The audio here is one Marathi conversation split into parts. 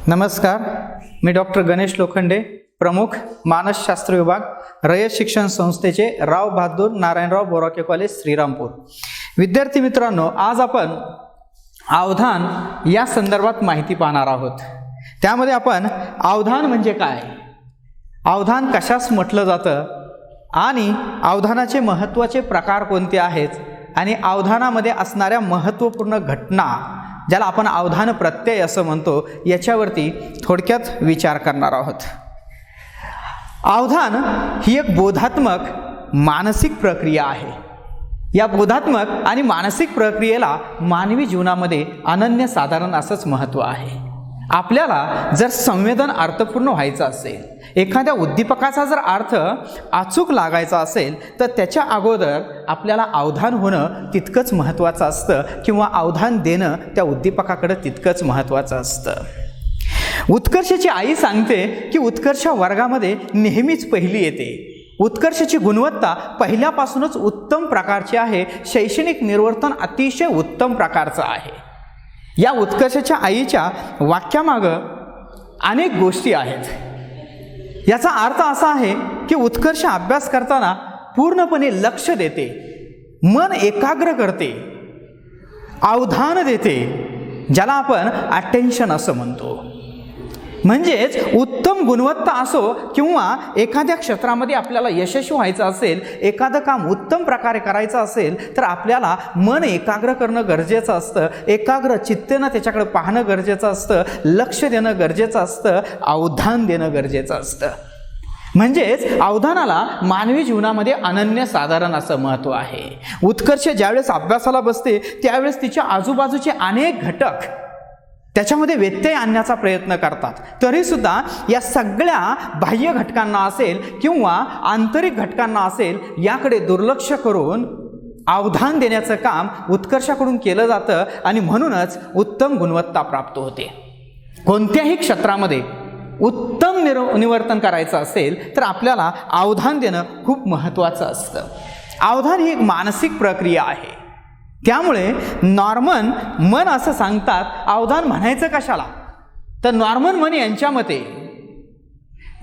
नमस्कार, मी डॉक्टर गणेश लोखंडे, प्रमुख मानसशास्त्र विभाग, रयत शिक्षण संस्थेचे राव बहादूर नारायणराव बोराके कॉलेज, श्रीरामपूर. विद्यार्थी मित्रांनो, आज आपण अवधान या संदर्भात माहिती पाहणार आहोत. त्यामध्ये आपण अवधान म्हणजे काय, अवधान कशास म्हटलं जातं आणि अवधानाचे महत्त्वाचे प्रकार कोणते आहेत आणि अवधानामध्ये असणाऱ्या महत्त्वपूर्ण घटना, ज्याला आपण अवधान प्रत्यय असं म्हणतो, याच्यावरती थोडक्यात विचार करणार आहोत. अवधान ही एक बोधात्मक मानसिक प्रक्रिया आहे. या बोधात्मक आणि मानसिक प्रक्रियेला मानवी जीवनामध्ये अनन्यसाधारण असंच महत्त्व आहे. आपल्याला जर संवेदन अर्थपूर्ण व्हायचं असेल, एखाद्या उद्दीपकाचा जर अर्थ अचूक लागायचा असेल, तर त्याच्या अगोदर आपल्याला अवधान होणं तितकंच महत्त्वाचं असतं किंवा अवधान देणं त्या उद्दीपकाकडे तितकंच महत्त्वाचं असतं. उत्कर्षाची आई सांगते की उत्कर्ष वर्गामध्ये नेहमीच पहिली येते. उत्कर्षाची गुणवत्ता पहिल्यापासूनच उत्तम प्रकारची आहे. शैक्षणिक निर्वर्तन अतिशय उत्तम प्रकारचं आहे. या उत्कर्षाच्या आईच्या वाक्यामागं अनेक गोष्टी आहेत. याचा अर्थ असा आहे की उत्कर्ष अभ्यास करताना पूर्णपणे लक्ष देते, मन एकाग्र करते, अवधान देते, ज्याला आपण अटेन्शन असं म्हणतो. म्हणजेच उत्तम गुणवत्ता असो किंवा एखाद्या क्षेत्रामध्ये आपल्याला यशस्वी व्हायचं असेल, एखादं काम उत्तम प्रकारे करायचं असेल, तर आपल्याला मन एकाग्र करणं गरजेचं असतं. एकाग्र चित्तेनं त्याच्याकडे पाहणं गरजेचं असतं, लक्ष देणं गरजेचं असतं, अवधान देणं गरजेचं असतं. म्हणजेच अवधानाला मानवी जीवनामध्ये अनन्यसाधारण असं महत्त्व आहे. उत्कर्ष ज्यावेळेस अभ्यासाला बसते त्यावेळेस तिच्या आजूबाजूचे अनेक घटक त्याच्यामध्ये व्यत्यय आणण्याचा प्रयत्न करतात. तरीसुद्धा या सगळ्या बाह्य घटकांना असेल किंवा आंतरिक घटकांना असेल, याकडे दुर्लक्ष करून अवधान देण्याचं काम उत्कर्षाकडून केलं जातं आणि म्हणूनच उत्तम गुणवत्ता प्राप्त होते. कोणत्याही क्षेत्रामध्ये उत्तम निवर्तन करायचं असेल तर आपल्याला अवधान देणं खूप महत्त्वाचं असतं. अवधान ही एक मानसिक प्रक्रिया आहे. त्यामुळे नॉर्मन मन असं सांगतात, अवधान म्हणायचं कशाला, तर नॉर्मन मन यांच्या मते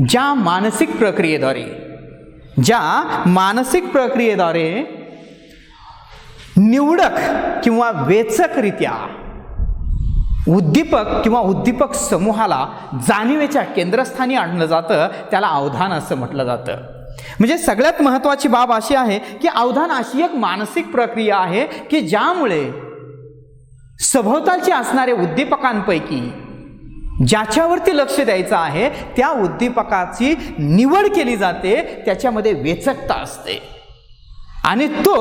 ज्या मानसिक प्रक्रियेद्वारे निवडक किंवा वेचकरित्या उद्दीपक किंवा उद्दीपक समूहाला जाणीवेच्या केंद्रस्थानी आणलं जातं, त्याला अवधान असं म्हटलं जातं. म्हणजे सगळ्यात महत्त्वाची बाब अशी आहे की अवधान अशी एक मानसिक प्रक्रिया आहे की ज्यामुळे सभोवतालचे असणारे उद्दीपकांपैकी ज्याच्यावरती लक्ष द्यायचं आहे त्या उद्दीपकाची निवड केली जाते, त्याच्यामध्ये वेचकता असते आणि तो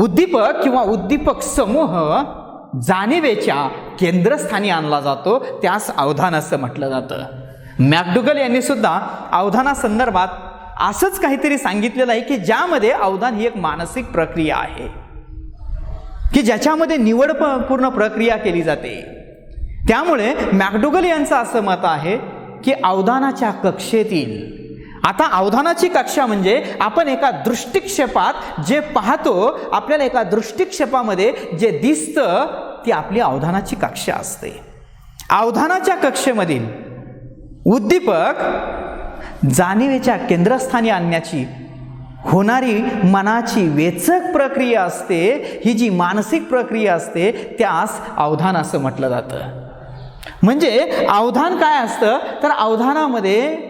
उद्दीपक किंवा उद्दीपक समूह जाणीवेच्या केंद्रस्थानी आणला जातो, त्यास अवधान असं म्हटलं जातं. मॅकडुगल यांनी सुद्धा अवधानासंदर्भात असंच काहीतरी सांगितलेलं आहे की ज्यामध्ये अवधान ही एक मानसिक प्रक्रिया आहे की ज्याच्यामध्ये निवडपूर्ण प्रक्रिया केली जाते. त्यामुळे मॅकडुगल यांचं असं मत आहे की अवधानाच्या कक्षेतील, आता अवधानाची कक्षा म्हणजे आपण एका दृष्टिक्षेपात जे पाहतो, आपल्याला एका दृष्टिक्षेपामध्ये जे दिसतं ती आपली अवधानाची कक्षा असते. अवधानाच्या कक्षेमधील उद्दीपक जाणीवेच्या केंद्रस्थानी आणण्याची होणारी मनाची वेचक प्रक्रिया असते. ही जी मानसिक प्रक्रिया असते त्यास अवधान असं म्हटलं जातं. म्हणजे अवधान काय असतं, तर अवधानामध्ये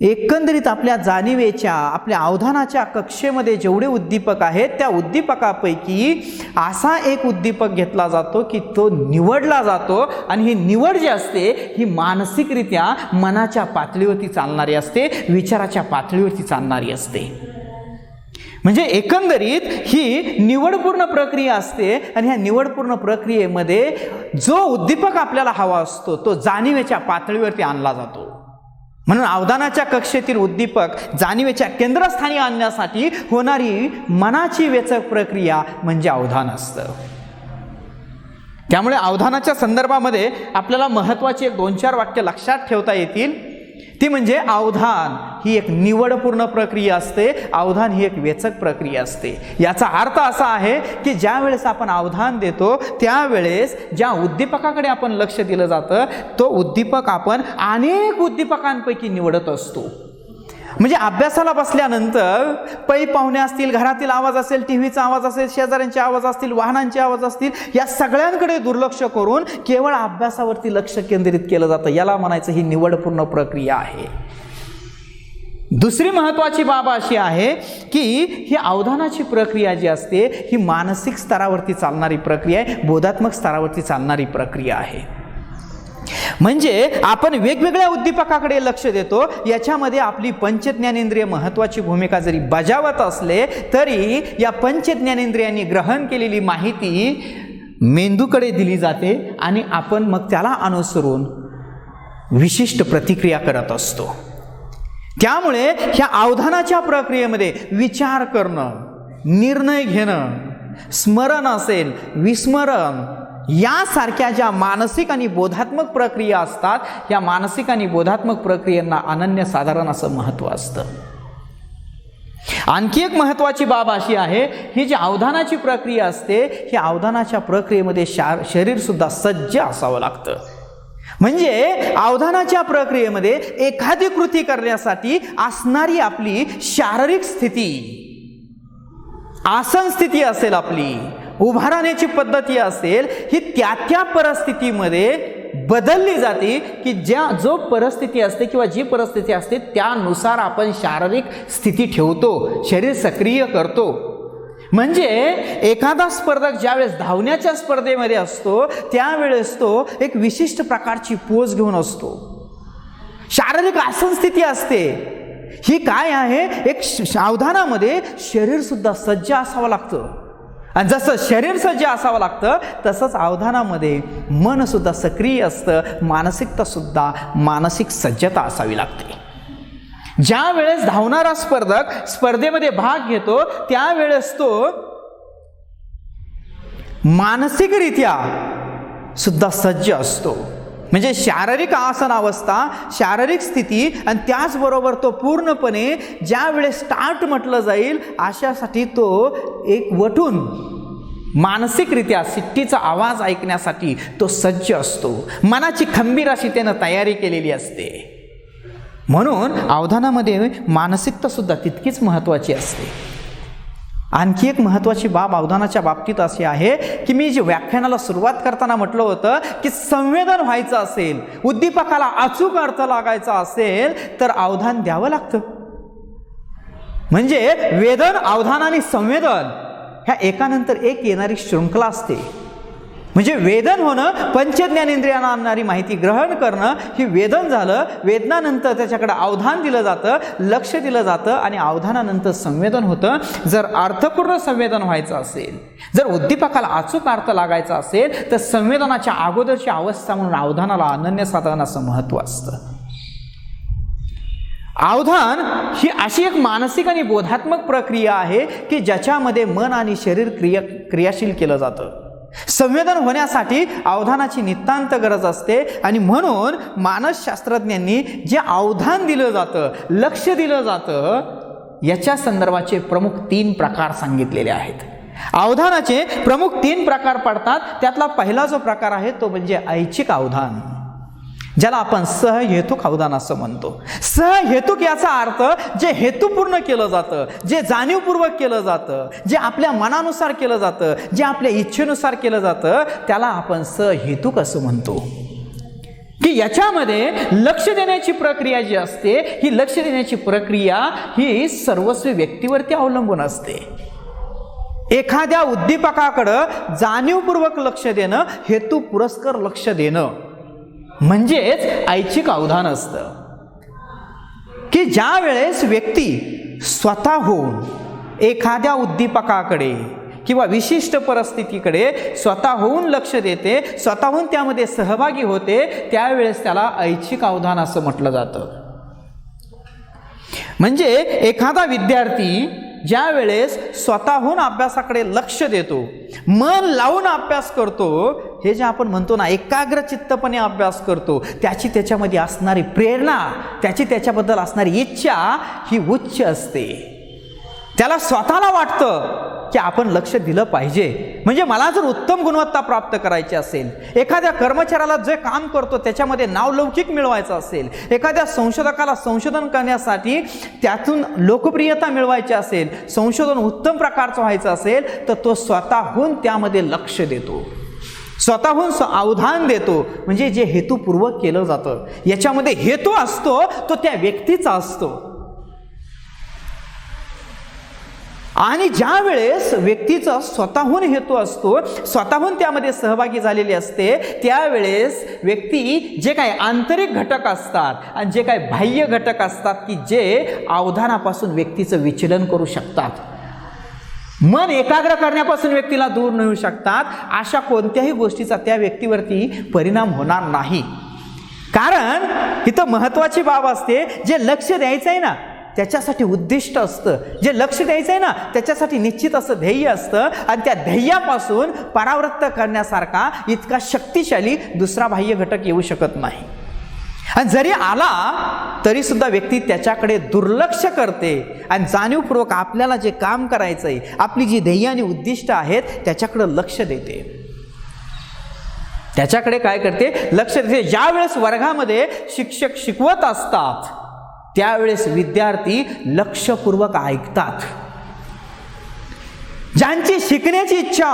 एकंदरीत आपल्या जाणीवेच्या, आपल्या अवधानाच्या कक्षेमध्ये जेवढे उद्दीपक आहेत त्या उद्दीपकापैकी असा एक उद्दीपक घेतला जातो की तो निवडला जातो आणि ही निवड जी असते ही मानसिकरित्या मनाच्या पातळीवरती चालणारी असते, विचाराच्या पातळीवरती चालणारी असते. म्हणजे एकंदरीत ही निवडपूर्ण प्रक्रिया असते आणि ह्या निवडपूर्ण प्रक्रियेमध्ये जो उद्दीपक आपल्याला हवा असतो तो जाणीवेच्या पातळीवरती आणला जातो. म्हणून अवधानाच्या कक्षेतील उद्दीपक जाणीवेच्या केंद्रस्थानी आणण्यासाठी होणारी मनाची वेचक प्रक्रिया म्हणजे अवधान असतं. त्यामुळे अवधानाच्या संदर्भामध्ये आपल्याला महत्त्वाची एक 2-4 वाक्य लक्षात ठेवता येतील ती म्हणजे अवधान ही एक निवडपूर्ण प्रक्रिया असते, अवधान ही एक वेचक प्रक्रिया असते। याचा अर्थ असा आहे की ज्या वेळेस आपण अवधान देतो त्यावेळेस ज्या उद्दीपकाकडे आपण लक्ष दिलं जातं तो उद्दीपक आपण अनेक उद्दीपकांपैकी निवडत असतो। म्हणजे अभ्यासाला बसल्यानंतर पै पाहुणे असतील, घरातील आवाज असेल, टीव्हीचा आवाज असेल, शेजाऱ्यांचे आवाज असतील, वाहनांचे आवाज असतील, या सगळ्यांकडे दुर्लक्ष करून केवळ अभ्यासावरती लक्ष केंद्रित केलं जातं। याला म्हणायचं ही निवडपूर्ण प्रक्रिया आहे। दुसरी महत्त्वाची बाब अशी आहे की ही अवधानाची प्रक्रिया जी असते ही मानसिक स्तरावरती चालणारी प्रक्रिया आहे, बोधात्मक स्तरावरती चालणारी प्रक्रिया आहे। म्हणजे आपण वेगवेगळ्या उद्दीपकाकडे लक्ष देतो, याच्यामध्ये आपली पंचज्ञानेंद्रिय महत्त्वाची भूमिका जरी बजावत असले तरी या पंचज्ञानेंद्रियांनी ग्रहण केलेली माहिती मेंदूकडे दिली जाते आणि आपण मग त्याला अनुसरून विशिष्ट प्रतिक्रिया करत असतो। त्यामुळे ह्या अवधानाच्या प्रक्रियेमध्ये विचार करणं, निर्णय घेणं, स्मरण असेल, विस्मरण यासारख्या ज्या मानसिक आणि बोधात्मक प्रक्रिया असतात या मानसिक आणि बोधात्मक प्रक्रियांना अनन्यसाधारण असं महत्त्व असतं। आणखी एक महत्त्वाची बाब अशी आहे ही जी अवधानाची प्रक्रिया असते ही अवधानाच्या प्रक्रियेमध्ये शरीर सुद्धा सज्ज असावं लागतं। म्हणजे अवधानाच्या प्रक्रियेमध्ये एखादी कृती करण्यासाठी असणारी आपली शारीरिक स्थिती, आसन स्थिती असेल, आपली उभा राहण्याची पद्धती असेल, ही त्या परिस्थितीमध्ये बदलली जाते की जो परिस्थिती असते किंवा जी परिस्थिती असते त्यानुसार आपण शारीरिक स्थिती ठेवतो, शरीर सक्रिय करतो। म्हणजे एखादा स्पर्धक ज्यावेळेस धावण्याच्या स्पर्धेमध्ये असतो त्यावेळेस तो एक विशिष्ट प्रकारची पोज घेऊन असतो, शारीरिक आसन स्थिती असते। ही काय आहे, एक अवधानामध्ये शरीर सुद्धा सज्ज असावं लागतं आणि जसं शरीर सज्ज असावं लागतं तसंच अवधानामध्ये मन सुद्धा सक्रिय असतं, मानसिकता सुद्धा मानसिक सज्जता असावी लागते। ज्या वेळेस धावणारा स्पर्धक स्पर्धेमध्ये भाग घेतो त्यावेळेस तो मानसिकरित्या सुद्धा सज्ज असतो। म्हणजे शारीरिक आसन अवस्था, शारीरिक स्थिती आणि त्याचबरोबर तो पूर्णपणे ज्या वेळेस स्टार्ट म्हटलं जाईल अशासाठी तो एक वटून मानसिकरित्या शिट्टीचा आवाज ऐकण्यासाठी तो सज्ज असतो, मनाची खंबीर अशी त्यानं तयारी केलेली असते। म्हणून अवधानामध्ये मानसिकता सुद्धा तितकीच महत्त्वाची असते। आणखी एक महत्त्वाची बाब अवधानाच्या बाबतीत अशी आहे की मी जे व्याख्यानाला सुरुवात करताना म्हटलं होतं की संवेदन व्हायचं असेल, उद्दीपकाला अचूक अर्थ लागायचा असेल तर अवधान द्यावं लागतं। म्हणजे वेदन, अवधान आणि संवेदन ह्या एकानंतर एक येणारी शृंखला असते। म्हणजे वेदन होणं, पंचज्ञानेंद्रियांना आणणारी माहिती ग्रहण करणं ही वेदन झालं। वेदनानंतर त्याच्याकडे अवधान दिलं जातं, लक्ष दिलं जातं आणि अवधानानंतर संवेदन होतं। जर अर्थपूर्ण संवेदन व्हायचं असेल, जर उद्दीपकाला अचूक अर्थ लागायचा असेल तर संवेदनाच्या अगोदरची अवस्था म्हणून अवधानाला अनन्यसाधारण असं महत्त्व असतं। अवधान ही अशी एक मानसिक आणि बोधात्मक प्रक्रिया आहे की ज्याच्यामध्ये मन आणि शरीर क्रियाशील केलं जातं। संवेदन होण्यासाठी अवधानाची नितांत गरज असते आणि म्हणून मानसशास्त्रज्ञांनी जे अवधान दिलं जातं, लक्ष दिलं जातं याच्या संदर्भाचे प्रमुख 3 प्रकार सांगितलेले आहेत। अवधानाचे प्रमुख 3 प्रकार पडतात। त्यातला पहिला जो प्रकार आहे तो म्हणजे ऐच्छिक अवधान, ज्याला आपण सहहेतुक अवधान असं म्हणतो। सहहेतुक याचा अर्थ जे हेतुपूर्ण केलं जातं, जे जाणीवपूर्वक केलं जातं, जे आपल्या मनानुसार केलं जातं, जे आपल्या इच्छेनुसार केलं जातं त्याला आपण सहहेतुक असं म्हणतो। की याच्यामध्ये लक्ष देण्याची प्रक्रिया जी असते ही लक्ष देण्याची प्रक्रिया ही सर्वस्वी व्यक्तीवरती अवलंबून असते। एखाद्या उद्दीपकाकडं जाणीवपूर्वक लक्ष देणं, हेतुपुरस्सर लक्ष देणं म्हणजेच ऐच्छिक अवधान असतं। की ज्या वेळेस व्यक्ती स्वतःहून एखाद्या उद्दीपकाकडे किंवा विशिष्ट परिस्थितीकडे स्वतःहून लक्ष देते, स्वतःहून त्यामध्ये सहभागी होते त्यावेळेस त्याला ऐच्छिक अवधान असं म्हटलं जातं। म्हणजे एखादा विद्यार्थी ज्या वेळेस स्वतःहून अभ्यासाकडे लक्ष देतो, मन लावून अभ्यास करतो, हे जे आपण म्हणतो ना एकाग्रचित्तपणे अभ्यास करतो, त्याची त्याच्यामध्ये असणारी प्रेरणा, त्याची त्याच्याबद्दल असणारी इच्छा ही उच्च असते. त्याला स्वतःला वाटतं की आपण लक्ष दिलं पाहिजे. म्हणजे मला जर उत्तम गुणवत्ता प्राप्त करायची असेल, एखाद्या कर्मचाऱ्याला जे काम करतो त्याच्यामध्ये नावलौकिक मिळवायचं असेल, एखाद्या संशोधकाला संशोधन करण्यासाठी त्यातून लोकप्रियता मिळवायची असेल, संशोधन उत्तम प्रकारचं व्हायचं असेल, तर तो स्वतःहून त्यामध्ये लक्ष देतो, स्वतःहून अवधान देतो. म्हणजे जे हेतुपूर्वक केलं जातं, याच्यामध्ये हेतू असतो तो त्या व्यक्तीचा असतो. आणि ज्या वेळेस व्यक्तीचा स्वतःहून हेतू असतो, स्वतःहून त्यामध्ये सहभागी झालेली असते, त्यावेळेस व्यक्ती जे काही आंतरिक घटक असतात आणि जे काही बाह्य घटक असतात की जे अवधानापासून व्यक्तीचं विचलन करू शकतात, मन एकाग्र करण्यापासून व्यक्तीला दूर नेऊ शकतात, अशा कोणत्याही गोष्टीचा त्या व्यक्तीवरती परिणाम होणार नाही. कारण इथं महत्त्वाची बाब असते, जे लक्ष द्यायचं आहे ना त्याच्यासाठी उद्दिष्ट असतं, जे लक्ष द्यायचं आहे ना त्याच्यासाठी निश्चित असं ध्येय असतं, आणि त्या ध्येयापासून परावृत्त करण्यासारखा इतका शक्तिशाली दुसरा बाह्य घटक येऊ शकत नाही. आणि जरी आला तरी सुद्धा व्यक्ती त्याच्याकडे दुर्लक्ष करते आणि जाणीवपूर्वक आपल्याला जे काम करायचं आहे, आपली जी ध्येय आणि उद्दिष्ट आहेत त्याच्याकडे लक्ष देते. त्याच्याकडे काय करते? लक्ष देते. ज्या वेळेस वर्गामध्ये शिक्षक शिकवत असतात त्यावेळेस विद्यार्थी लक्षपूर्वक ऐकतात. ज्यांची शिकण्याची इच्छा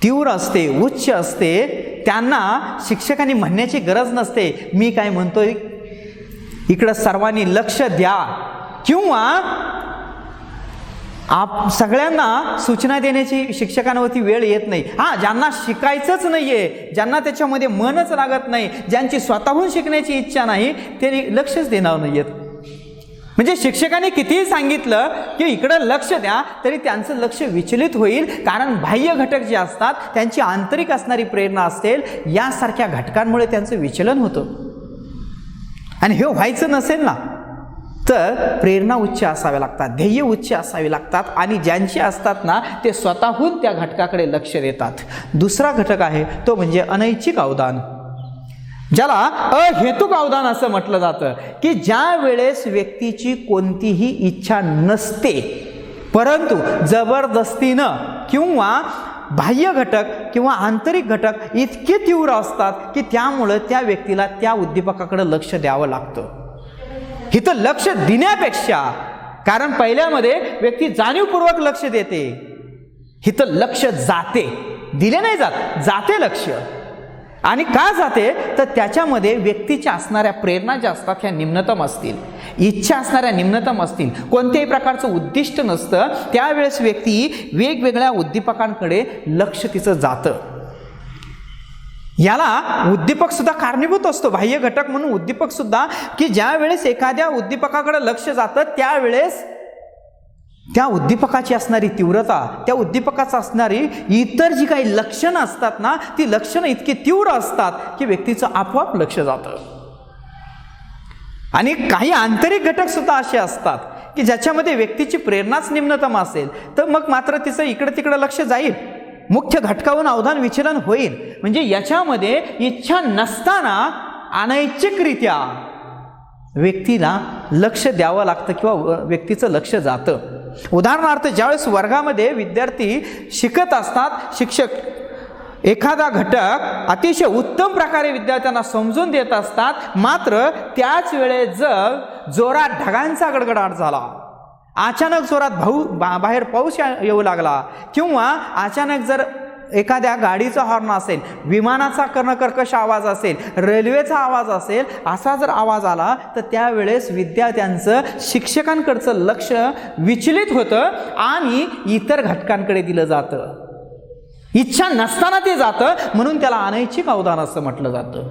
तीव्र असते, उच्च असते, त्यांना शिक्षकांनी म्हणण्याची गरज नसते, मी काय म्हणतोय इकडं सर्वांनी लक्ष द्या, किंवा सगळ्यांना सूचना देण्याची शिक्षकांवरती वेळ येत नाही. ज्यांना शिकायचंच नाहीये, ज्यांना त्याच्यामध्ये मनच लागत नाही, ज्यांची स्वतःहून शिकण्याची इच्छा नाही, ते लक्षच देणार नाहीयेत. म्हणजे शिक्षकांनी कितीही सांगितलं की इकडं लक्ष द्या तरी त्यांचं लक्ष विचलित होईल, कारण बाह्य घटक जे असतात त्यांची आंतरिक असणारी प्रेरणा असेल, यासारख्या घटकांमुळे त्यांचं विचलन होतं. आणि हे व्हायचं नसेल ना तर प्रेरणा उच्च असाव्या लागतात, ध्येय उच्च असावे लागतात, आणि ज्यांची असतात ना ते स्वतःहून त्या घटकाकडे लक्ष देतात. दुसरा घटक आहे तो म्हणजे अनैच्छिक अवधान, ज्याला अहेतुक अवधान असं म्हटलं जातं, की ज्या वेळेस व्यक्तीची कोणतीही इच्छा नसते, परंतु जबरदस्तीनं किंवा बाह्य घटक किंवा आंतरिक घटक इतके तीव्र असतात की त्यामुळं त्या व्यक्तीला त्या उद्दीपकाकडे लक्ष द्यावं लागतं. इथं लक्ष देण्यापेक्षा, कारण पहिल्यामध्ये व्यक्ती जाणीवपूर्वक लक्ष देते, इथं लक्ष जाते, दिले नाही जात, जाते लक्ष. आणि का जाते तर त्याच्यामध्ये व्यक्तीच्या असणाऱ्या प्रेरणा ज्या असतात ह्या निम्नतम असतील, इच्छा असणाऱ्या निम्नतम असतील, कोणत्याही प्रकारचं उद्दिष्ट नसतं, त्यावेळेस व्यक्ती वेगवेगळ्या उद्दीपकांकडे लक्ष तिचं जातं. याला उद्दीपक सुद्धा कारणीभूत असतो, बाह्य घटक म्हणून उद्दीपक सुद्धा, की ज्या वेळेस एखाद्या उद्दीपकाकडे लक्ष जातं त्यावेळेस त्या उद्दीपकाची असणारी तीव्रता, त्या उद्दीपकाचं असणारी इतर जी काही लक्षणं असतात ना, ती लक्षणं इतकी तीव्र असतात की व्यक्तीचं आपोआप लक्ष जातं. आणि काही आंतरिक घटक सुद्धा असे असतात की ज्याच्यामध्ये व्यक्तीची प्रेरणाच निम्नतम असेल तर मग मात्र तिचं इकडे तिकडे लक्ष जाईल, मुख्य घटकावरून अवधान विचलन होईल. म्हणजे याच्यामध्ये इच्छा नसताना अनैच्छिकरित्या व्यक्तीला लक्ष द्यावं लागतं किंवा व्यक्तीचं लक्ष जातं. उदाहरणार्थ ज्यावेळेस वर्गामध्ये विद्यार्थी शिकत असतात, शिक्षक एखादा घटक अतिशय उत्तम प्रकारे विद्यार्थ्यांना समजून देत असतात, मात्र त्याच वेळेस जर जोरात ढगांचा गडगडाट झाला, अचानक जोरात बाहेर पाऊस येऊ लागला, किंवा अचानक जर एखाद्या गाडीचा हॉर्न असेल, विमानाचा कर्णकर्कश आवाज असेल, रेल्वेचा आवाज असेल, असा जर आवाज आला तर त्यावेळेस विद्यार्थ्यांचं शिक्षकांकडचं लक्ष विचलित होतं आणि इतर घटकांकडे दिलं जातं. इच्छा नसताना ते जातं, म्हणून त्याला अनैच्छिक अवधान असं म्हटलं जातं.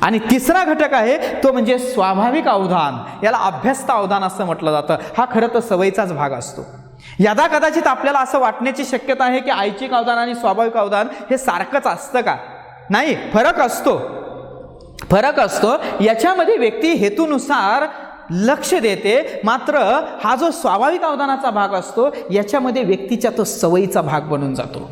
आणि तिसरा घटक आहे तो म्हणजे स्वाभाविक अवधान, याला अभ्यस्त अवधान असं म्हटलं जातं. हा खरं तर सवयीचाच भाग असतो. यदा कदाचित आपल्याला असं वाटण्याची शक्यता आहे की ऐच्छिक अवधान आणि स्वाभाविक अवधान हे सारखंच असतं का? नाही, फरक असतो. याच्यामध्ये व्यक्ती हेतूनुसार लक्ष देते, मात्र हा जो स्वाभाविक अवधानाचा भाग असतो याच्यामध्ये व्यक्तीच्या तो सवयीचा भाग बनून जातो,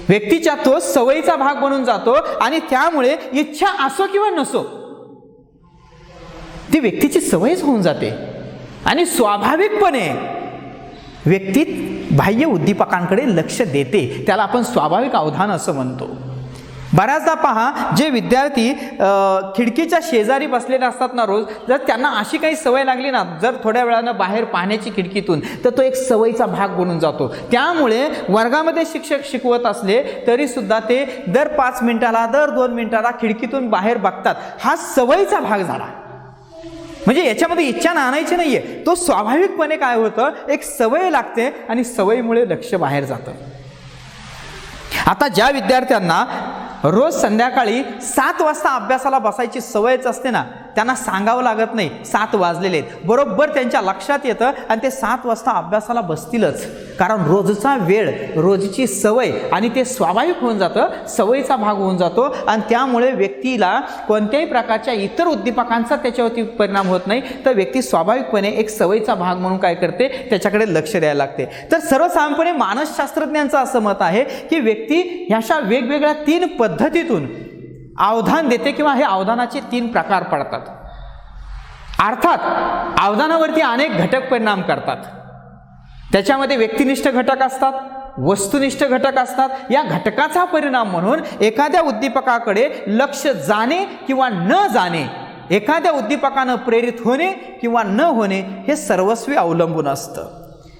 व्यक्तीच्या तो सवयीचा भाग बनून जातो आणि त्यामुळे इच्छा असो किंवा नसो ती व्यक्तीची सवयच होऊन जाते आणि स्वाभाविकपणे व्यक्ती बाह्य उद्दीपकांकडे लक्ष देते. त्याला आपण स्वाभाविक अवधान असं म्हणतो. बऱ्याचदा पहा, जे विद्यार्थी खिडकीच्या शेजारी बसलेले असतात ना रोज, जर त्यांना अशी काही सवय लागली ना, जर थोड्या वेळानं बाहेर पाहण्याची खिडकीतून, तर तो एक सवयीचा भाग बनून जातो. त्यामुळे वर्गामध्ये शिक्षक शिकवत असले तरी सुद्धा ते दर 5 मिनिटाला, दर 2 मिनिटाला खिडकीतून बाहेर बघतात. हा सवयीचा भाग झाला. म्हणजे याच्यामध्ये इच्छा आणायची नाहीये, तो स्वाभाविकपणे काय होतं, एक सवय लागते आणि सवयीमुळे लक्ष बाहेर जातं. आता ज्या विद्यार्थ्यांना रोज संध्याकाळी 7 वाजता अभ्यासाला बसायची सवयच असते ना, त्यांना सांगावं लागत नाही 7 वाजलेले आहेत, बरोबर त्यांच्या लक्षात येतं आणि ते 7 वाजता अभ्यासाला बसतीलच. कारण रोजचा वेळ, रोजची सवय आणि ते स्वाभाविक होऊन जातं, सवयीचा भाग होऊन जातो आणि त्यामुळे व्यक्तीला कोणत्याही प्रकारच्या इतर उद्दीपकांचा त्याच्यावरती परिणाम होत नाही, तर व्यक्ती स्वाभाविकपणे एक सवयीचा भाग म्हणून काय करते, त्याच्याकडे लक्ष द्यायला लागते. तर सर्वसाधारणपणे मानसशास्त्रज्ञांचं असं मत आहे की व्यक्ती ह्याशा वेगवेगळ्या 3 पद्धतीतून अवधान देते किंवा हे अवधानाचे 3 प्रकार पडतात. अर्थात अवधानावरती अनेक घटक परिणाम करतात. त्याच्यामध्ये व्यक्तिनिष्ठ घटक असतात, वस्तुनिष्ठ घटक असतात. या घटकाचा परिणाम म्हणून एखाद्या उद्दीपकाकडे लक्ष जाणे किंवा न जाणे, एखाद्या उद्दीपकानं प्रेरित होणे किंवा न होणे हे सर्वस्वी अवलंबून असतं.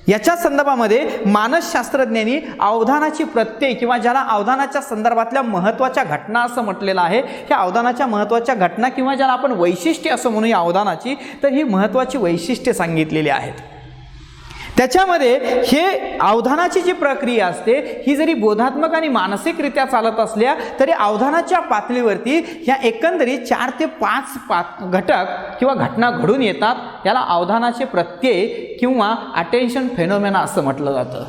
याच्या संदर्भामध्ये मानसशास्त्रज्ञांनी अवधानाची प्रत्यय किंवा ज्याला अवधानाच्या संदर्भातल्या महत्त्वाच्या घटना असं म्हटलेलं आहे, ह्या अवधानाच्या महत्त्वाच्या घटना किंवा ज्याला आपण वैशिष्ट्ये असं म्हणूया अवधानाची, तर ही महत्त्वाची वैशिष्ट्ये सांगितलेली आहेत. त्याच्यामध्ये हे अवधानाची जी प्रक्रिया असते ही जरी बोधात्मक आणि मानसिकरित्या चालत असल्या तरी अवधानाच्या पातळीवरती ह्या एकंदरीत 4 ते 5 घटक किंवा घटना घडून येतात. याला अवधानाचे प्रत्यय किंवा अटेन्शन फेनोमेना असं म्हटलं जातं.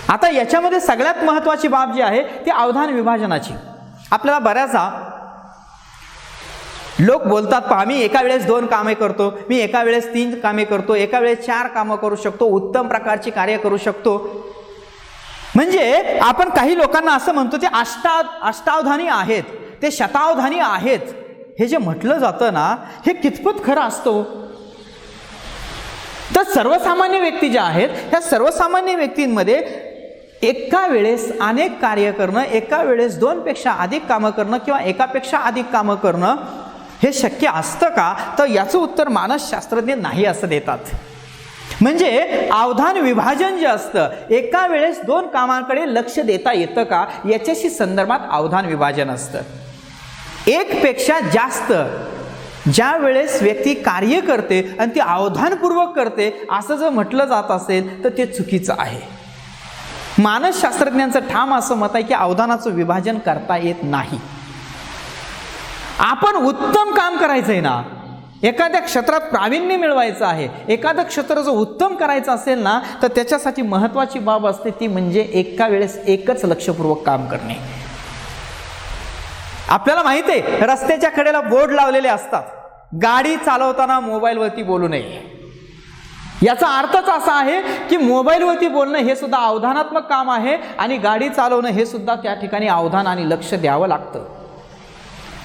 आता याच्यामध्ये सगळ्यात महत्त्वाची बाब जी आहे ती अवधान विभाजनाची. आपल्याला बऱ्याचदा लोक बोलतात, पहा मी एका वेळेस 2 कामे करतो, मी एका वेळेस 3 कामे करतो, एका वेळेस 4 कामं करू शकतो, उत्तम प्रकारची कार्य करू शकतो. म्हणजे आपण काही लोकांना असं म्हणतो ते अष्टावधानी आहेत, ते शतावधानी आहेत. हे जे म्हटलं जातं ना, हे कितपत खरं असतं? तर सर्वसामान्य व्यक्ती ज्या आहेत, ह्या सर्वसामान्य व्यक्तींमध्ये एका वेळेस अनेक कार्य करणं, एका वेळेस 2 पेक्षा अधिक कामं करणं किंवा एकापेक्षा अधिक कामं करणं हे शक्य असतं का? तर याचं उत्तर मानसशास्त्रज्ञ नाही असं देतात. म्हणजे अवधान विभाजन जे असतं, एका वेळेस 2 कामांकडे लक्ष देता येतं का, याच्याशी संदर्भात अवधान विभाजन असतं. एकपेक्षा जास्त ज्या वेळेस व्यक्ती कार्य करते आणि ती अवधानपूर्वक करते असं जर म्हटलं जात असेल तर ते चुकीचं आहे. मानसशास्त्रज्ञांचं ठाम असं मत आहे की अवधानाचं विभाजन करता येत नाही. आपण उत्तम काम करायचं आहे ना, एखाद्या क्षेत्रात प्रावीण्य मिळवायचं आहे, एखादं क्षेत्र जर उत्तम करायचं असेल ना, तर त्याच्यासाठी महत्त्वाची बाब असते ती म्हणजे एका वेळेस एकच लक्षपूर्वक काम करणे. आपल्याला माहिती आहे रस्त्याच्या कडेला बोर्ड लावलेले असतात, गाडी चालवताना मोबाईलवरती बोलू नये. याचा अर्थच असा आहे की मोबाईलवरती बोलणं हे सुद्धा अवधानात्मक काम आहे आणि गाडी चालवणं हे सुद्धा त्या ठिकाणी अवधान आणि लक्ष द्यावं लागतं.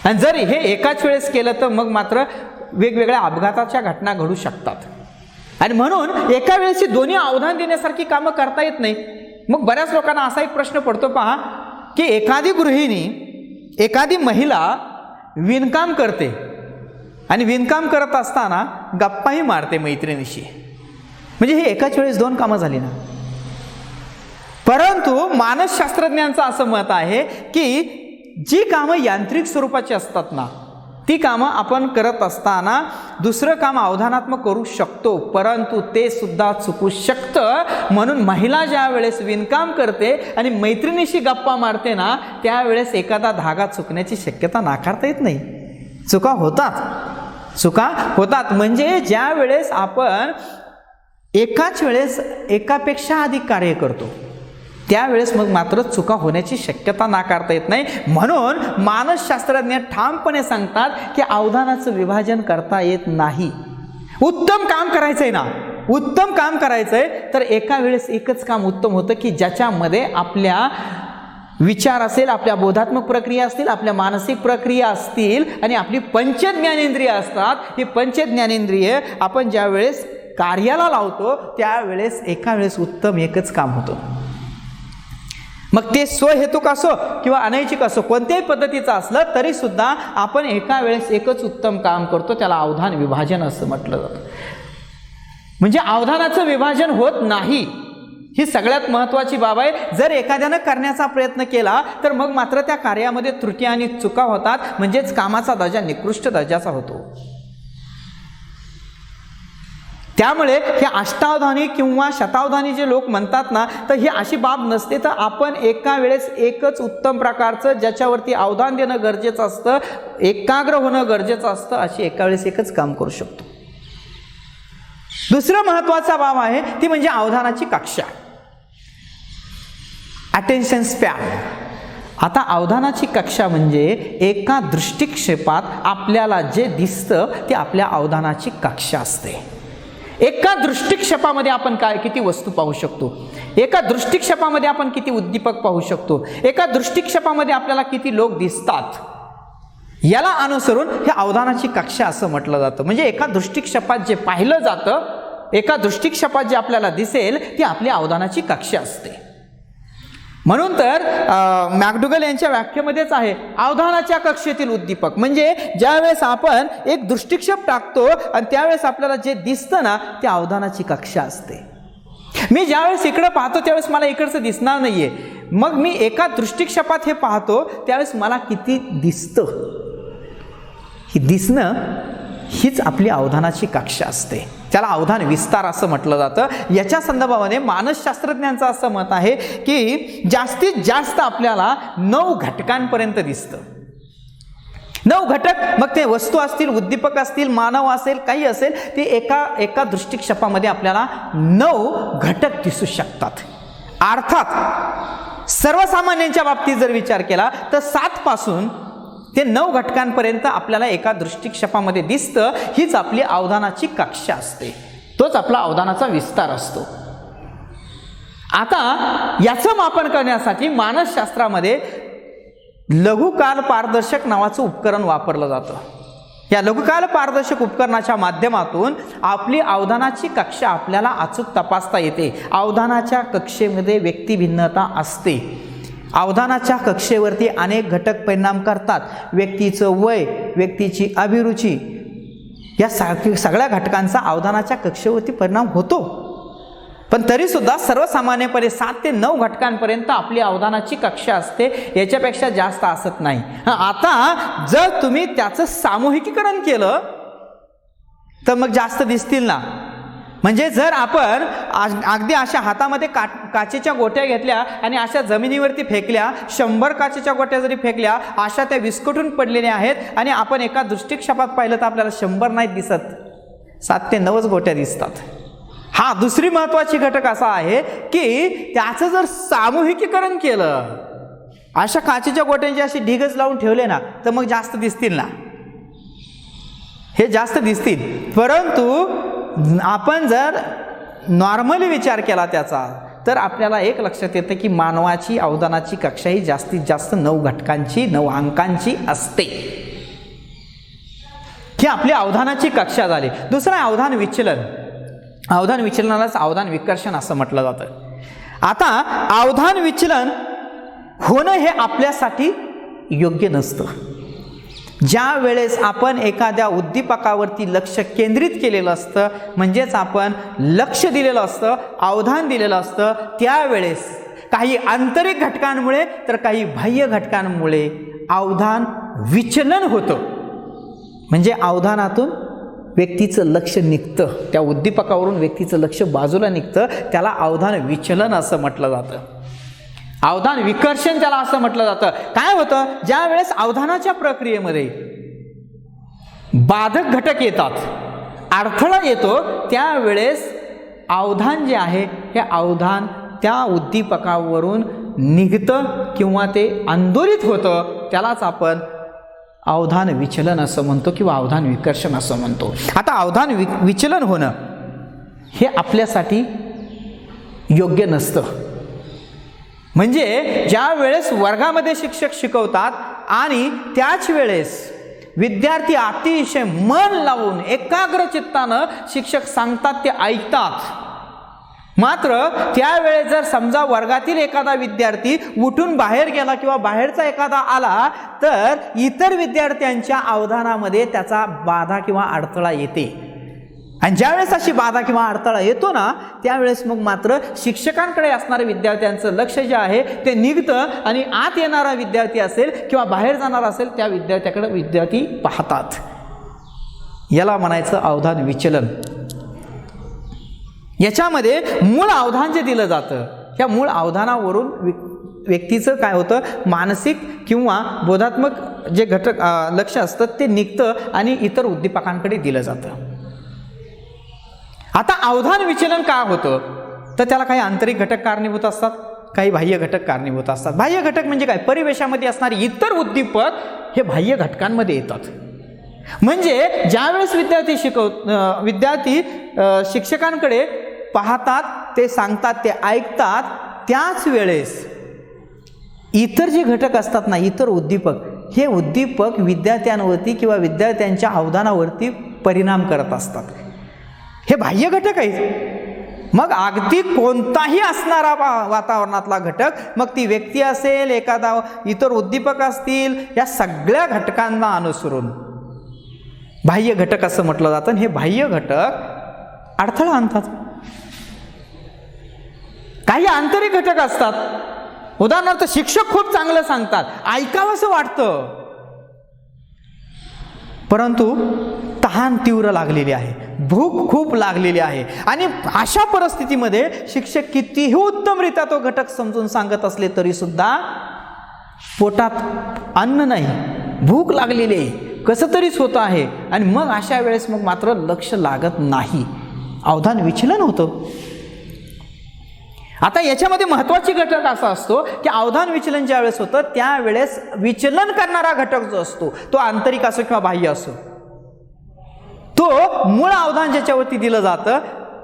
आणि जर हे एकाच वेळेस केलं तर मग मात्र वेगवेगळ्या अपघाताच्या घटना घडू शकतात. आणि म्हणून एका वेळेची दोन्ही अवधान देण्यासारखी कामं करता येत नाही. मग बऱ्याच लोकांना असा एक प्रश्न पडतो, पहा की एखादी गृहिणी, एखादी महिला विणकाम करते आणि विणकाम करत असताना गप्पाही मारते मैत्रिणीशी, म्हणजे हे एकाच वेळेस 2 कामं झाली ना. परंतु मानसशास्त्रज्ञांचं असं मत आहे की जी कामं यांत्रिक स्वरूपाची असतात ना, ती कामं आपण करत असताना दुसरं काम अवधानात्मक करू शकतो, परंतु ते सुद्धा चुकू शकतं. म्हणून महिला ज्या वेळेस विणकाम करते आणि मैत्रिणीशी गप्पा मारते ना, त्यावेळेस एखादा धागा चुकण्याची शक्यता नाकारता येत नाही. चुका होतात. म्हणजे ज्या वेळेस आपण एकाच वेळेस एकापेक्षा अधिक कार्य करतो त्यावेळेस मग मात्र चुका होण्याची शक्यता नाकारता येत नाही. म्हणून मानसशास्त्रज्ञ ठामपणे सांगतात की अवधानाचं विभाजन करता येत नाही. उत्तम काम करायचंय ना, उत्तम काम करायचंय तर एका वेळेस एकच काम उत्तम होतं की ज्याच्यामध्ये आपल्या विचार असेल, आपल्या बोधात्मक प्रक्रिया असतील, आपल्या मानसिक प्रक्रिया असतील आणि आपली पंचज्ञानेंद्रिय असतात. ही पंचज्ञानेंद्रिय आपण ज्या वेळेस कार्याला लावतो त्यावेळेस एका वेळेस उत्तम एकच काम होतं. मग ते स्वहेतुक असो किंवा अनैच्छिक असो, कोणत्याही पद्धतीचं असलं तरी सुद्धा आपण एका वेळेस एकच उत्तम काम करतो. त्याला अवधान विभाजन असं म्हटलं जातं. म्हणजे अवधानाचं विभाजन होत नाही, ही सगळ्यात महत्त्वाची बाब आहे. जर एखाद्यानं करण्याचा प्रयत्न केला तर मग मात्र त्या कार्यामध्ये त्रुटी आणि चुका होतात, म्हणजेच कामाचा दर्जा निकृष्ट दर्जाचा होतो. त्यामुळे हे अष्टावधानी किंवा शतावधानी जे लोक म्हणतात ना, तर ही अशी बाब नसते. तर आपण एका वेळेस एकच उत्तम प्रकारचं ज्याच्यावरती अवधान देणं गरजेचं असतं, एकाग्र होणं गरजेचं असतं, अशी एका वेळेस एकच काम करू शकतो. दुसरं महत्त्वाचा बाब आहे ती म्हणजे अवधानाची कक्षा, अटेन्शन स्पॅन. आता अवधानाची कक्षा म्हणजे एका दृष्टिक्षेपात आपल्याला जे दिसतं ते आपल्या अवधानाची कक्षा असते. एका दृष्टिक्षेपामध्ये आपण किती वस्तू पाहू शकतो, एका दृष्टिक्षेपामध्ये आपण किती उद्दीपक पाहू शकतो, एका दृष्टिक्षेपामध्ये आपल्याला किती लोक दिसतात, याला अनुसरून हे अवधानाची कक्षा असं म्हटलं जातं. म्हणजे एका दृष्टिक्षेपात जे पाहिलं जातं, एका दृष्टिक्षेपात जे आपल्याला दिसेल ती आपली अवधानाची कक्षा असते. म्हणून तर मॅकडुगल यांच्या व्याख्येमध्येच आहे अवधानाच्या कक्षेतील उद्दीपक. म्हणजे ज्यावेळेस आपण एक दृष्टिक्षेप टाकतो आणि त्यावेळेस आपल्याला जे दिसतं ना ते अवधानाची कक्षा असते. मी ज्यावेळेस इकडं पाहतो त्यावेळेस मला इकडचं दिसणार नाहीये, मग मी एका दृष्टिक्षेपात हे पाहतो त्यावेळेस मला किती दिसतं, ही दिसणं हीच आपली अवधानाची कक्षा असते. त्याला अवधान विस्तार असं म्हटलं जातं. याच्या संदर्भामध्ये मानसशास्त्रज्ञांचं असं मत आहे की जास्तीत जास्त आपल्याला 9 घटकांपर्यंत दिसतं. 9 घटक, मग ते वस्तू असतील, उद्दीपक असतील, मानव असेल, काही असेल, ते एका दृष्टिक्षेपामध्ये आपल्याला 9 घटक दिसू शकतात. अर्थात सर्वसामान्यांच्या बाबतीत जर विचार केला तर 7 पासून ते 9 घटकांपर्यंत आपल्याला एका दृष्टिक्षेपामध्ये दिसतं. हीच आपली अवधानाची कक्षा असते, तोच आपला अवधानाचा विस्तार असतो. आता याचं मापन करण्यासाठी मानसशास्त्रामध्ये लघुकाल पारदर्शक नावाचं उपकरण वापरलं जातं. या लघुकाल पारदर्शक उपकरणाच्या माध्यमातून आपली अवधानाची कक्षा आपल्याला अचूक तपासता येते. अवधानाच्या कक्षेमध्ये व्यक्तिभिन्नता असते. अवधानाच्या कक्षेवरती अनेक घटक परिणाम करतात. व्यक्तीचं वय, व्यक्तीची अभिरुची, या सगळ्या घटकांचा अवधानाच्या कक्षेवरती परिणाम होतो. पण तरीसुद्धा सर्वसामान्यपणे 7 ते 9 घटकांपर्यंत आपली अवधानाची कक्षा असते, याच्यापेक्षा जास्त असत नाही. आता जर तुम्ही त्याचं सामूहिकीकरण केलं तर मग जास्त दिसतील ना. म्हणजे जर आपण अगदी अशा हातामध्ये काचेच्या गोट्या घेतल्या आणि अशा जमिनीवरती फेकल्या, 100 काचेच्या गोट्या जरी फेकल्या, अशा त्या विस्कटून पडलेल्या आहेत आणि आपण एका दृष्टिक्षेपात पाहिलं तर आपल्याला 100 नाही दिसत, 7 ते 9 गोट्या दिसतात. हा दुसरी महत्त्वाची घटक असा आहे की त्याचं जर सामूहिकीकरण केलं, अशा काचेच्या गोट्यांची अशी ढिगच लावून ठेवले ना तर मग जास्त दिसतील ना, हे जास्त दिसतील. परंतु आपण जर नॉर्मली विचार केला त्याचा तर आपल्याला एक लक्षात येतं की मानवाची अवधानाची कक्षा ही जास्तीत जास्त 9 घटकांची, 9 अंकांची असते. ही आपली अवधानाची कक्षा झाली. दुसरं अवधान विचलन. अवधान विचलनालाच अवधान विकर्षण असं म्हटलं जातं. आता अवधान विचलन होणं हे आपल्यासाठी योग्य नसतं. ज्या वेळेस आपण एखाद्या उद्दीपकावरती लक्ष केंद्रित केलेलं असतं, म्हणजेच आपण लक्ष दिलेलं असतं, अवधान दिलेलं असतं, त्यावेळेस काही आंतरिक घटकांमुळे तर काही बाह्य घटकांमुळे अवधान विचलन होतं. म्हणजे अवधानातून व्यक्तीचं लक्ष निघतं, त्या उद्दीपकावरून व्यक्तीचं लक्ष बाजूला निघतं, त्याला अवधान विचलन असं म्हटलं जातं. अवधान विकर्षण त्याला असं म्हटलं जातं. काय होतं, ज्या वेळेस अवधानाच्या प्रक्रियेमध्ये बाधक घटक येतात, अडथळा येतो, त्यावेळेस अवधान जे आहे हे अवधान त्या उद्दीपकावरून निघतं किंवा ते आंदोलित होतं, त्यालाच आपण अवधान विचलन असं म्हणतो किंवा अवधान विकर्षण असं म्हणतो. आता अवधान विचलन होणं हे आपल्यासाठी योग्य नसतं. म्हणजे ज्या वेळेस वर्गामध्ये शिक्षक शिकवतात आणि त्याच वेळेस विद्यार्थी अतिशय मन लावून एकाग्र चित्तानं शिक्षक सांगतात ते ऐकतात, मात्र त्यावेळेस जर समजा वर्गातील एखादा विद्यार्थी उठून बाहेर गेला किंवा बाहेरचा एखादा आला तर इतर विद्यार्थ्यांच्या अवधानामध्ये त्याचा बाधा किंवा अडथळा येते. आणि ज्यावेळेस अशी बाधा किंवा अडथळा येतो ना, त्यावेळेस मग मात्र शिक्षकांकडे असणाऱ्या विद्यार्थ्यांचं लक्ष जे आहे ते निघतं आणि आत येणारा विद्यार्थी असेल किंवा बाहेर जाणारा असेल त्या विद्यार्थ्याकडे विद्यार्थी पाहतात. याला म्हणायचं अवधान विचलन. याच्यामध्ये मूळ अवधान जे दिलं जातं, ह्या मूळ अवधानावरून व्यक्तीचं काय होतं, मानसिक किंवा बोधात्मक जे घटक लक्ष असतं ते निघतं आणि इतर उद्दीपकांकडे दिलं जातं. आता अवधान विचलन का होतं, तर त्याला काही आंतरिक घटक कारणीभूत असतात, काही बाह्य घटक कारणीभूत असतात. बाह्य घटक म्हणजे काय, परिवेशामध्ये असणारे इतर उद्दीपक हे बाह्य घटकांमध्ये येतात. म्हणजे ज्यावेळेस विद्यार्थी शिक्षकांकडे पाहतात, ते सांगतात, ते ऐकतात, त्याच वेळेस इतर जे घटक असतात ना, इतर उद्दीपक, हे उद्दीपक विद्यार्थ्यांवरती किंवा विद्यार्थ्यांच्या अवधानावरती परिणाम करत असतात. हे बाह्य घटक आहेत. मग अगदी कोणताही असणारा वातावरणातला घटक, मग ती व्यक्ती असेल, एखादा इतर उद्दीपक असतील, या सगळ्या घटकांना अनुसरून बाह्य घटक असं म्हटलं जातं. हे बाह्य घटक अडथळा आणतात. काही आंतरिक घटक असतात. उदाहरणार्थ शिक्षक खूप चांगलं सांगतात, ऐकावंसं वाटतं, परंतु तहान तीव्र लागलेली आहे, भूक खूप लागलेली आहे आणि अशा परिस्थितीमध्ये शिक्षक कितीही उत्तमरित्या तो घटक समजून सांगत असले तरी सुद्धा पोटात अन्न नाही, भूक लागलेली आहे, कसं तरीच होतं आहे आणि मग अशा वेळेस मग मात्र लक्ष लागत नाही, अवधान विचलन होतं. आता याच्यामध्ये महत्त्वाची घटक असा असतो की अवधान विचलन ज्या वेळेस होतं त्यावेळेस विचलन करणारा घटक जो असतो तो आंतरिक असो किंवा बाह्य असो, तो मूळ अवधान ज्याच्यावरती दिलं जातं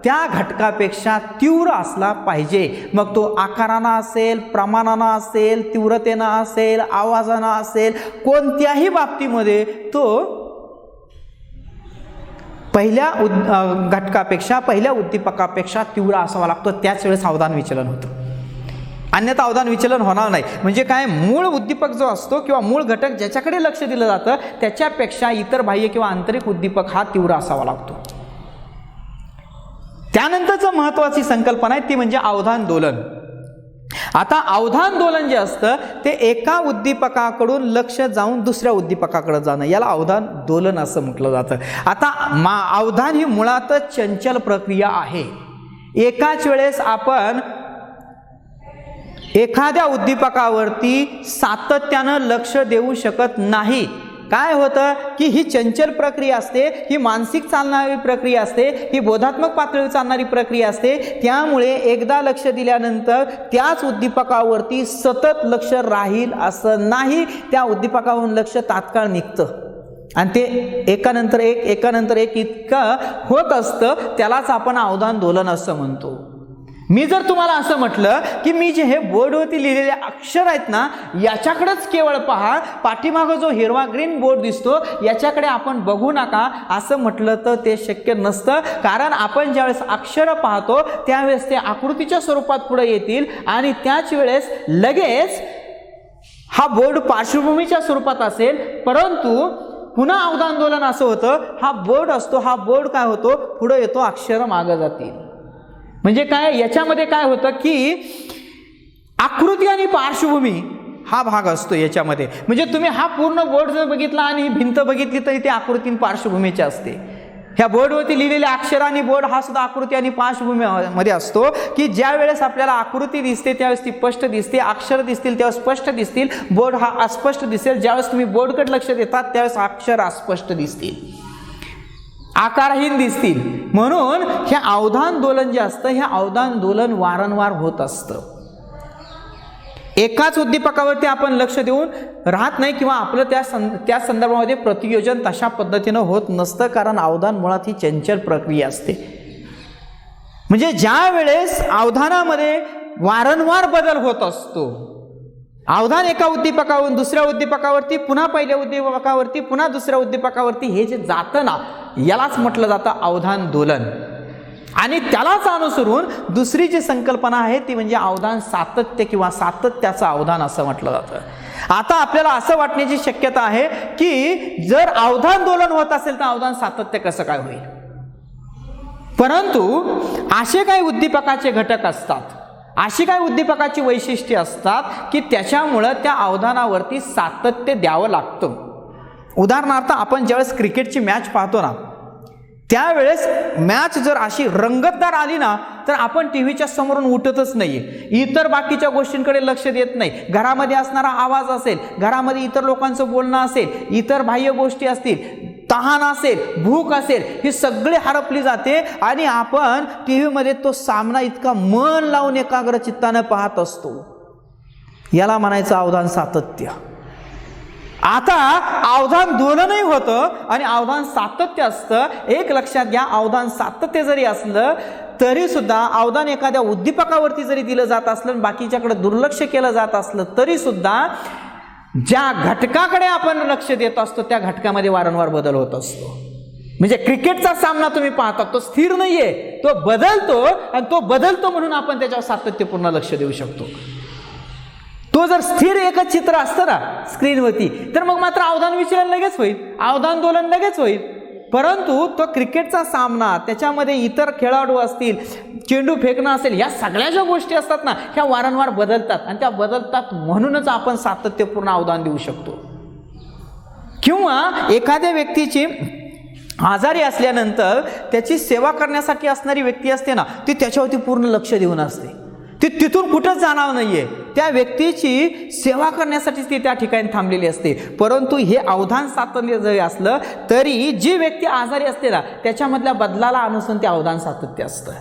त्या घटकापेक्षा तीव्र असला पाहिजे. मग तो आकारानं असेल, प्रमाणानं असेल, तीव्रतेनं असेल, आवाजानं असेल, कोणत्याही बाबतीमध्ये तो पहिल्या घटकापेक्षा, पहिल्या उद्दीपकापेक्षा तीव्र असावा लागतो. त्याच वेळेस अवधान विचलन होतं, अन्यथा अवधान विचलन होणार नाही. म्हणजे काय, मूळ उद्दीपक जो असतो किंवा मूळ घटक ज्याच्याकडे लक्ष दिलं जातं त्याच्यापेक्षा इतर बाह्य किंवा आंतरिक उद्दीपक हा तीव्र असावा लागतो. त्यानंतरचं महत्त्वाची संकल्पना आहे ती म्हणजे अवधान दोलन. आता अवधान दोलन जे असतं ते एका उद्दीपकाकडून लक्ष जाऊन दुसऱ्या उद्दीपकाकडे जाणं, याला अवधान दोलन असं म्हटलं जातं. आता अवधान ही मुळातच चंचल प्रक्रिया आहे. एकाच वेळेस आपण एखाद्या उद्दीपकावरती सातत्यानं लक्ष देऊ शकत नाही. काय होतं की ही चंचल प्रक्रिया असते, ही मानसिक चालणारी प्रक्रिया असते, ही बोधात्मक पातळीवर चालणारी प्रक्रिया असते. त्यामुळे एकदा लक्ष दिल्यानंतर त्याच उद्दीपकावरती सतत लक्ष राहील असं नाही. त्या उद्दीपकावरून लक्ष तात्काळ निघतं आणि ते एकानंतर एक इतकं होत असतं. त्यालाच आपण अवधान दोलन असं म्हणतो. मी जर तुम्हाला असं म्हटलं की मी जे हे बोर्डवरती लिहिलेले अक्षर आहेत ना याच्याकडेच केवळ पहा, पाठीमागं जो हिरवा ग्रीन बोर्ड दिसतो याच्याकडे आपण बघू नका असं म्हटलं तर ते शक्य नसतं. कारण आपण ज्यावेळेस अक्षर पाहतो त्यावेळेस ते आकृतीच्या स्वरूपात पुढे येतील आणि त्याच वेळेस लगेच हा बोर्ड पार्श्वभूमीच्या स्वरूपात असेल. परंतु पुन्हा अवधान दोलन असं होतं, हा बोर्ड असतो, हा बोर्ड काय होतो पुढे येतो, अक्षर मागं जातील. म्हणजे काय, याच्यामध्ये काय होतं की आकृती आणि पार्श्वभूमी हा भाग असतो याच्यामध्ये. म्हणजे तुम्ही हा पूर्ण बोर्ड जर बघितला आणि भिंत बघितली तरी ते आकृती आणि पार्श्वभूमीची असते. ह्या बोर्डवरती लिहिलेले अक्षर आणि बोर्ड हा सुद्धा आकृती आणि पार्श्वभूमीमध्ये असतो. की ज्या वेळेस आपल्याला आकृती दिसते त्यावेळेस ती स्पष्ट दिसते, अक्षर दिसतील तेव्हा स्पष्ट दिसतील, बोर्ड हा अस्पष्ट दिसेल. ज्यावेळेस तुम्ही बोर्डकडे लक्ष देतात त्यावेळेस अक्षर अस्पष्ट दिसतील. आकारहीन दिसतील. म्हणून हे अवधान दोलन जे असतं हे अवधान दोलन वारंवार होत असतं. एकाच उद्दीपकावरती आपण लक्ष देऊन राहत नाही किंवा आपलं त्या संदर्भामध्ये प्रतियोजन तशा पद्धतीनं होत नसतं, कारण अवधान मुळात ही चंचल प्रक्रिया असते. म्हणजे ज्या वेळेस अवधानामध्ये वारंवार बदल होत असतो, अवधान एका उद्दीपकावरून दुसऱ्या उद्दीपकावरती, पुन्हा पहिल्या उद्दीपकावरती, पुन्हा दुसऱ्या उद्दीपकावरती, हे जे जातं ना यालाच म्हटलं जातं अवधान दोलन. आणि त्यालाच अनुसरून दुसरी जी संकल्पना आहे ती म्हणजे अवधान सातत्य किंवा सातत्याचं अवधान असं म्हटलं जातं. आता आपल्याला असं वाटण्याची शक्यता आहे की जर अवधान दोलन होत असेल तर अवधान सातत्य कसं काय होईल. परंतु असे काही उद्दीपकाचे घटक असतात, अशी काही उद्दीपकाची वैशिष्ट्ये असतात की त्याच्यामुळं त्या अवधानावरती सातत्य द्यावं लागतं. उदाहरणार्थ आपण ज्यावेळेस क्रिकेटची मॅच पाहतो ना, त्यावेळेस मॅच जर अशी रंगतदार आली ना तर आपण टीव्हीच्या समोरून उठतच नाहीये, इतर बाकीच्या गोष्टींकडे लक्ष देत नाही. घरामध्ये असणारा आवाज असेल, घरामध्ये इतर लोकांचं बोलणं असेल, इतर बाह्य गोष्टी असतील, तहान असेल, भूक असेल, ही सगळी हरपली जाते आणि आपण टीव्हीमध्ये तो सामना इतका मन लावून एकाग्र चित्तानं पाहत असतो. याला म्हणायचं अवधान सातत्य. आता अवधान दोलनही होतं आणि अवधान सातत्य असतं. एक लक्षात घ्या, अवधान सातत्य जरी असलं तरी सुद्धा अवधान एखाद्या उद्दीपकावरती जरी दिलं जात असलं, बाकीच्याकडे दुर्लक्ष केलं जात असलं तरी सुद्धा ज्या घटकाकडे आपण लक्ष देत असतो त्या घटकामध्ये वारंवार बदल होत असतो. म्हणजे क्रिकेटचा सामना तुम्ही पाहता तो स्थिर नाहीये, तो बदलतो आणि तो बदलतो म्हणून आपण त्याच्यावर सातत्यपूर्ण लक्ष देऊ शकतो. तो जर स्थिर एकच चित्र असतं ना स्क्रीनवरती तर मग मात्र अवधान विचलन लगेच होईल, अवधान दोलन लगेच होईल. परंतु तो क्रिकेटचा सामना, त्याच्यामध्ये इतर खेळाडू असतील, चेंडू फेकणं असेल, या सगळ्या ज्या गोष्टी असतात ना ह्या वारंवार बदलतात आणि त्या बदलतात म्हणूनच आपण सातत्यपूर्ण अवधान देऊ शकतो. किंवा एखाद्या व्यक्तीची आजारी असल्यानंतर त्याची सेवा करण्यासाठी असणारी व्यक्ती असते ना ती त्याच्यावरती पूर्ण लक्ष देऊन असते, ती तिथून कुठंच जाणार नाहीये, त्या व्यक्तीची सेवा करण्यासाठी ती त्या ठिकाणी थांबलेली असते. परंतु हे अवधान सातत्य जरी असलं तरी जी व्यक्ती आजारी असते ना त्याच्यामधल्या बदलाला अनुसरून ते अवधान सातत्य असतं.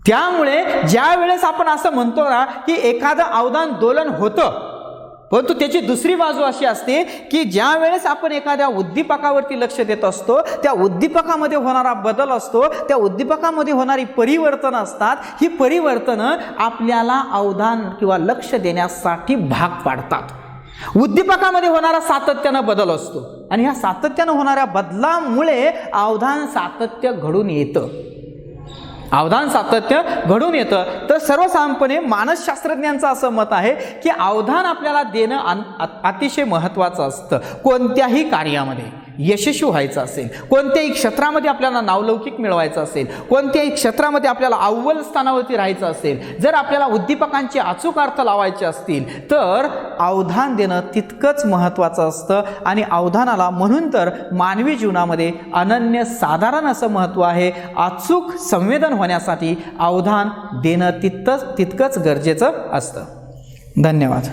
त्यामुळे ज्या वेळेस आपण असं म्हणतो ना की एखादं अवधान दोलन होतं, परंतु त्याची दुसरी बाजू अशी असते की ज्या वेळेस आपण एखाद्या उद्दीपकावरती लक्ष देत असतो, त्या उद्दीपकामध्ये होणारा बदल असतो, त्या उद्दीपकामध्ये होणारी परिवर्तनं असतात, ही परिवर्तनं आपल्याला अवधान किंवा लक्ष देण्यासाठी भाग पाडतात. उद्दीपकामध्ये होणारा सातत्यानं बदल असतो आणि ह्या सातत्यानं होणाऱ्या बदलामुळे अवधान सातत्य घडून येतं. अवधान सातत्य घडून येतं. तर सर्वसाधारणपणे मानसशास्त्रज्ञांचं असं मत आहे की अवधान आपल्याला देणं अतिशय महत्त्वाचं असतं. कोणत्याही कार्यामध्ये यशस्वी व्हायचं असेल, कोणत्याही क्षेत्रामध्ये आपल्याला नावलौकिक मिळवायचं असेल, कोणत्याही क्षेत्रामध्ये आपल्याला अव्वल स्थानावरती राहायचं असेल, जर आपल्याला उद्दीपकांचे अचूक अर्थ लावायचे असतील तर अवधान देणं तितकंच महत्त्वाचं असतं. आणि अवधानाला म्हणून तर मानवी जीवनामध्ये अनन्यसाधारण असं महत्त्व आहे. अचूक संवेदन होण्यासाठी अवधान देणं तितकंच गरजेचं असतं. धन्यवाद.